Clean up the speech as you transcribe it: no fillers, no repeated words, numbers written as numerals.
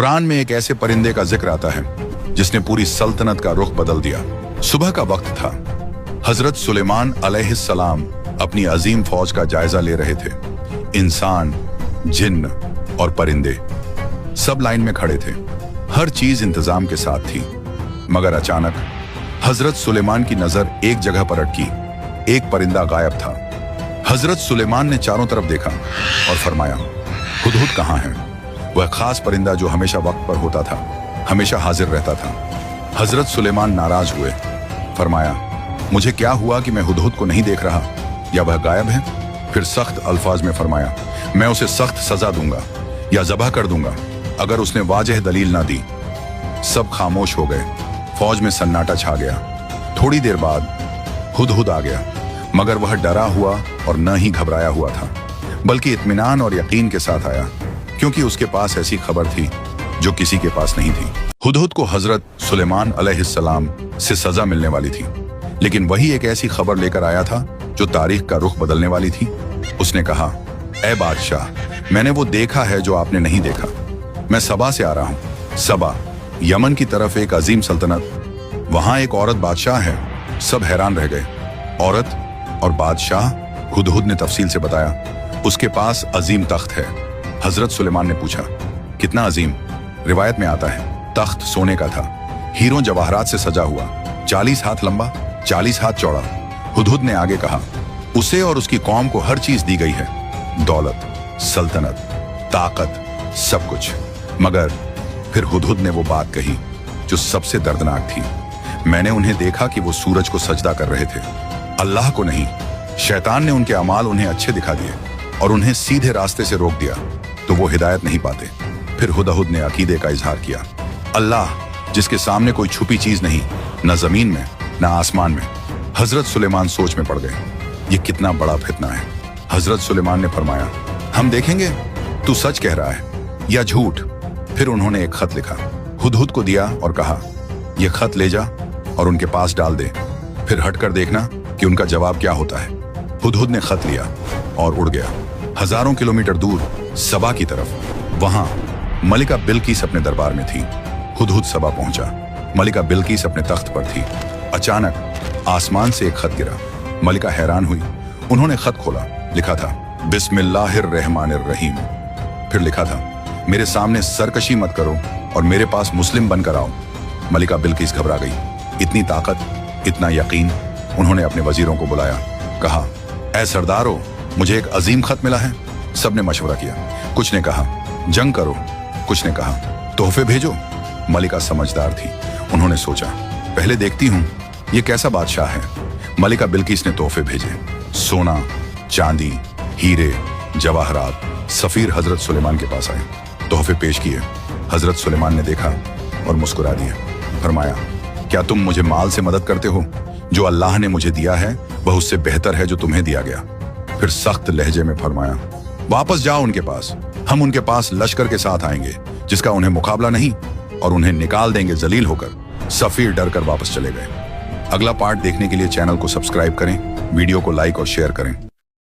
कुरान में एक ऐसे परिंदे का जिक्र आता है जिसने पूरी सल्तनत का रुख बदल दिया। सुबह का वक्त था। हजरत सुलेमान अलैहिस्सलाम अपनी अजीम फौज का जायजा ले रहे थे। इंसान, जिन्न और परिंदे सब लाइन में खड़े थे। हर चीज इंतजाम के साथ थी। मगर अचानक हजरत सुलेमान की नजर एक जगह पर अटकी। एक परिंदा गायब था। हजरत सुलेमान ने चारों तरफ देखा और फरमाया, हुदहुद कहाँ है? वह खास परिंदा जो हमेशा वक्त पर होता था, हमेशा हाजिर रहता था। हजरत सुलेमान नाराज हुए। फरमाया, मुझे क्या हुआ कि मैं हुदहुद को नहीं देख रहा, या वह गायब है? फिर सख्त अल्फाज में फरमाया, मैं उसे सख्त सजा दूंगा या ज़बह कर दूंगा अगर उसने वाजह दलील ना दी। सब खामोश हो गए। फौज में सन्नाटा छा गया। थोड़ी देर बाद हुदहुद आ गया, मगर वह डरा हुआ और न ही घबराया हुआ था, बल्कि इत्मीनान और यकीन के साथ आया, क्योंकि उसके पास ऐसी खबर थी जो किसी के पास नहीं थी। हुदहुद को हजरत सुलेमान अलैहिस्सलाम से सजा मिलने वाली थी, लेकिन वही एक ऐसी खबर लेकर आया था जो तारीख का रुख बदलने वाली थी। उसने कहा, ऐ बादशाह, मैंने वो देखा है जो आपने नहीं देखा। मैं सबा से आ रहा हूँ। सबा यमन की तरफ एक अजीम सल्तनत। वहां एक औरत बादशाह है। सब हैरान रह गए। औरत और बादशाह? हुदहुद ने तफसील से बताया। उसके पास अजीम तख्त है। हजरत सुलेमान ने पूछा, कितना अजीम? रिवायत में आता है, तख्त सोने का था, हीरों जवाहरात से सजा हुआ, 40 हाथ लंबा, 40 हाथ चौड़ा। हुदहुद ने आगे कहा, उसे और उसकी कौम को हर चीज दी गई है, दौलत, सल्तनत, ताकत, सब कुछ। मगर फिर हुदहुद ने वो बात कही जो सबसे दर्दनाक थी। मैंने उन्हें देखा कि वो सूरज को सजदा कर रहे थे, अल्लाह को नहीं। शैतान ने उनके अमाल उन्हें अच्छे दिखा दिए और उन्हें सीधे रास्ते से रोक दिया, तो वो हिदायत नहीं पाते। फिर हुदहुद ने अकीदे का इजहार किया, अल्लाह जिसके सामने कोई छुपी चीज नहीं, न जमीन में न आसमान में। हजरत सुलेमान सोच में पड़ गए, ये कितना बड़ा फितना है। हजरत सुलेमान ने फरमाया, हम देखेंगे तू सच कह रहा है या झूठ। फिर उन्होंने एक खत लिखा, हुदहुद को दिया और कहा, ये खत ले जा और उनके पास डाल दे, फिर हटकर देखना कि उनका जवाब क्या होता है। हुदहुद ने खत लिया और उड़ गया हजारों किलोमीटर दूर सबा की तरफ। वहां मलिका बिल्किस अपने दरबार में थी। हुदहुद सबा पहुंचा। मलिका बिल्किस अपने तख्त पर थी। अचानक आसमान से एक खत गिरा। मलिका हैरान हुई। उन्होंने खत खोला। लिखा था, बिस्मिल्लाहिर्रहमानिर्रहीम। फिर लिखा था, मेरे सामने सरकशी मत करो और मेरे पास मुस्लिम बनकर आओ। मलिका बिल्किस घबरा गई। इतनी ताकत, इतना यकीन। उन्होंने अपने वजीरों को बुलाया। कहा, ऐ सरदारो, मुझे एक अजीम खत मिला है। सबने मशवरा किया। कुछ ने कहा, जंग करो। कुछ ने कहा, तोहफे भेजो। मलिका समझदार थी। उन्होंने सोचा, पहले देखती हूँ ये कैसा बादशाह है। मलिका बिल्किस ने तोहफे भेजे। सोना, चांदी, हीरे, जवाहरात। सफीर हजरत सुलेमान के पास आए। तोहफे पेश किए। हजरत सुलेमान ने देखा और मुस्कुरा दिया। फरमाया, क्या तुम मुझे माल से मदद करते हो? जो अल्लाह ने मुझे दिया है वह उससे बेहतर है जो तुम्हें दिया गया। फिर सख्त लहजे में फरमाया, वापस जाओ उनके पास। हम उनके पास लश्कर के साथ आएंगे जिसका उन्हें मुकाबला नहीं, और उन्हें निकाल देंगे जलील होकर। सफीर डर कर वापस चले गए। अगला पार्ट देखने के लिए चैनल को सब्सक्राइब करें, वीडियो को लाइक और शेयर करें।